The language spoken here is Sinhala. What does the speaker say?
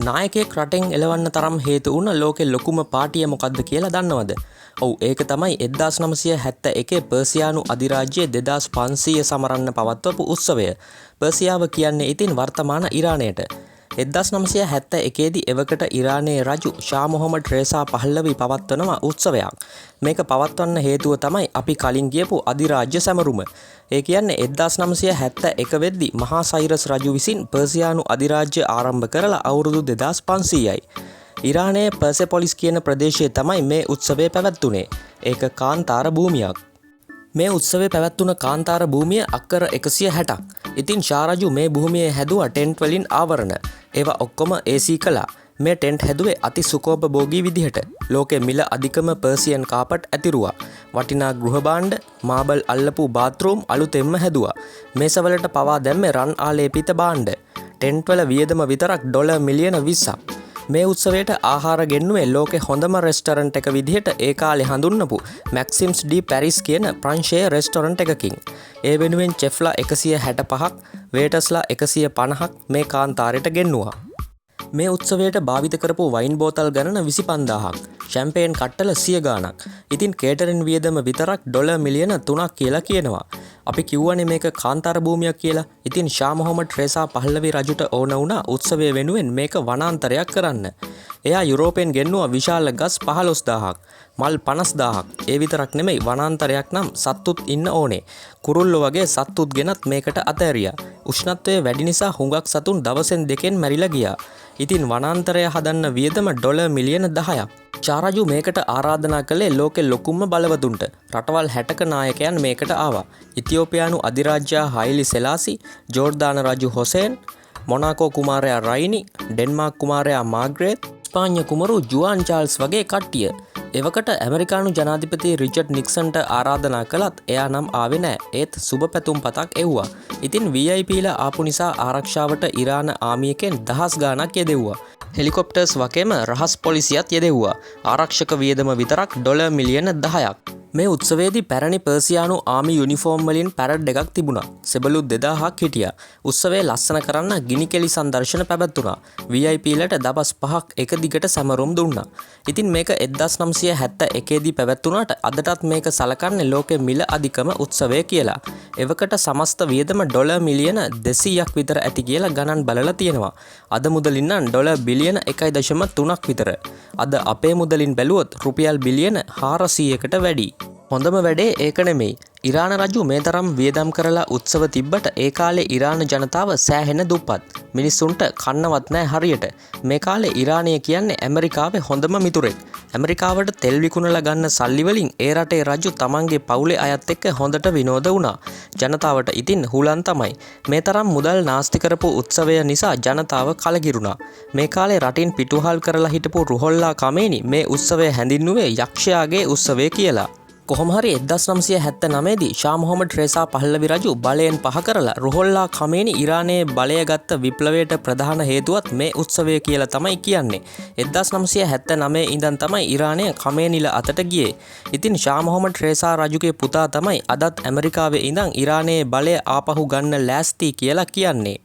නායකයෙක් රටෙන් එලවන්න තරම් හේතු වුණ ලෝකෙ ලොකුම පාටිය මොකක්ද කියලා දන්නවද? ඔව් ඒක තමයි 1971 පර්සියානු අධිරාජ්‍යයේ 2500 සමරන්න පවත්වපු උත්සවය. පර්සියාව කියන්නේ ඉතින් වර්තමාන ඉරානයට. 1971 දී එවකට ඉරානයේ රජු ෂා මොහොමඩ් රේසා පහල්ලවි පවත්වනවා උත්සවයක්. මේක පවත්වන්න හේතුව තමයි අපි කලින් ගියපු අධිරාජ්‍ය සැමරුම. ඒ කියන්නේ 1971 වෙද්දී මහා සයිරස් රජු විසින් පර්සියානු අධිරාජ්‍ය ආරම්භ කරලා අවුරුදු 2500යි. ඉරානයේ පර්සෙපොලිස් කියන ප්‍රදේශයේ තමයි මේ උත්සවය පැවැත්වුණේ. ඒක කාන්තාර භූමියක්. මේ උත්සවය පැවැත්වුණ කාන්තාර භූමිය අක්කර 160ක්. ඉතින් ෂා රජු මේ භූමියේ හැදුවා ටෙන්ට් වලින් ආවරණ. ඒවා ඔක්කොම AC කළා. මේ ටෙන්ට් හැදුවේ අති සුකෝපභෝගී විදිහට. ලෝකෙ මිල අධිකම පර්සියන් කාපට් ඇතිරුවා. වටිනා ගෘහ භාණ්ඩ, මාබල් අල්ලපු බාත්රූම් අලුතෙන්ම හැදුවා. මේසවලට පවා දැම්මේ රන් ආලේපිත භාණ්ඩ. ටෙන්ට් වල වියදම විතරක් ඩොලර් මිලියන 20ක්. මේ උත්සවයට ආහාර ගෙන්නුවේ ලෝකෙ හොඳම රෙස්ටරන්ට් එක විදිහට ඒ කාලේ හඳුන්වපු මැක්සිම්ස් ඩි පැරිස් කියන ප්‍රංශයේ රෙස්ටරන්ට් එකකින්. ඒ වෙනුවෙන් චෙෆ්ලා 165ක්, වේටර්ස්ලා 150ක් මේ කාන්තාරයට ගෙන්නුවා. මේ උත්සවයට භාවිත කරපු වයින් බෝතල් ගණන 25000ක්, ෂැම්පේන් කට්ටල 100 ගාණක්. ඉතින් කේටරින් වියදම විතරක් ඩොලර් මිලියන 3ක් කියලා කියනවා. අපි කිව්වනේ මේක කාන්තාර භූමියක් කියලා. ඉතින් ෂා මොහොමඩ් රේසා පහල්ලවි රජුට ඕන වුණා උත්සවය වෙනුවෙන් මේක වනාන්තරයක් කරන්න. එයා යුරෝපෙන් ගෙන්නුවා විශාල ගස් 15000ක්, මල් 50000ක්. ඒ විතරක් නෙමෙයි වනාන්තරයක් නම් සත්තුත් ඉන්න ඕනේ. කුරුල්ලෝ වගේ සත්තුත් ගෙනත් මේකට අතෑරියා. උෂ්ණත්වය වැඩි නිසා හුඟක් සතුන් දවසෙන් දෙකෙන් මැරිලා ගියා. ඉතින් වනාන්තරය හදන්න වියදම ඩොලර් මිලියන 10ක්. ෂා රජු මේකට ආරාධනා කළේ ලෝකෙ ලොකුම බලවතුන්ට. රටවල් 60ක නායකයන් මේකට ආවා. ඉතියෝපියානු අධිරාජ්‍යයා හයිලි සෙලාසි, ජෝර්දාන රජු හොසේන්, මොනාකෝ කුමාරයා රයිනි, ඩෙන්මාර්ක් කුමාරයා මාග්‍රේට්, ස්පාඤ්ඤ කුමරු ජුආන් චාල්ස් වගේ කට්ටිය. එවකට ඇමරිකානු ජනාධිපති රිචඩ් නික්සන්ට ආරාධනා කළත් එයා නම් ආවේ නෑ. ඒත් සුබ පැතුම් පතක් එව්වා. ඉතින් VIPලා ආපු නිසා ආරක්ෂාවට ඉරාන ආමියකෙන් 10 ගාණක් යෙදෙව්වා. හෙලිකොප්ටර්ස් වගේම රහස් පොලිසියත් යෙදෙව්වා. ආරක්ෂක වියදම විතරක් ඩොලර් මිලියන 10ක්. මේ උත්සවයේදී පැරණි පර්සියානු ආමි යුනිෆෝම් වලින් පැරඩ් එකක් තිබුණා. සෙබළු 2000ක් හිටියා. උත්සවය ලස්සන කරන්න ගිනිකෙලි සංදර්ශන පැවැත්වුණා. VIPලට දවස් 5ක් එක දිගට සැමරුම් දුන්නා. ඉතින් මේක 1971 දී පැවැත්වුණාට අදටත් මේක සලකන්නේ ලෝකෙ මිල අධිකම උත්සවය කියලා. එවකට සමස්ත වියදම ඩොලර් මිලියන 200ක් විතර ඇති කියලා ගණන් බලලා තියෙනවා. අද මුදලින් නම් ඩොලර් බිලියන 1.3ක් විතර. අද අපේ මුදලින් බැලුවොත් රුපියල් බිලියන 400කට වැඩි. හොඳම වැඩේ ඒක නෙමෙයි. ඉරාන රජු මේ තරම් වියදම් කරලා උත්සව තිබ්බට ඒ කාලේ ඉරාන ජනතාව සෑහෙන දුප්පත්. මිනිස්සුන්ට කන්නවත් නැහැ හරියට. මේ කාලේ ඉරානය කියන්නේ ඇමරිකාවේ හොඳම මිතුරෙක්. ඇමරිකාවට තෙල් විකුණලා ගන්න සල්ලි වලින් ඒ රටේ රජු තමන්ගේ පවුලේ අයත් එක්ක හොඳට විනෝද වුණා. ජනතාවට ඉතින් හුලන් තමයි. මේ තරම් මුදල් නාස්ති කරපු උත්සවය නිසා ජනතාව කලකිරුණා. මේ කාලේ රටින් පිටුහල් කරලා හිටපු රුහොල්ලා කමේනි මේ උත්සවය හැඳින්වුවේ යක්ෂයාගේ උත්සවය කියලා. කොහොම හරි 1979 දී ෂා මොහොමඩ් රේසා පහල්ලවි රජු බලයෙන් පහ කරලා රුහොල්ලා ඛමේනි ඉරානයේ බලය ගත්ත විප්ලවයට ප්‍රධාන හේතුවත් මේ උත්සවය කියලා තමයි කියන්නේ. 1979 ඉඳන් තමයි ඉරානය ඛමේනිලා අතට ගියේ. ඉතින් ෂා මොහොමඩ් රේසා රජුගේ පුතා තමයි අදත් ඇමරිකාවේ ඉඳන් ඉරානයේ බලය ආපහු ගන්න ලෑස්ති කියලා කියන්නේ.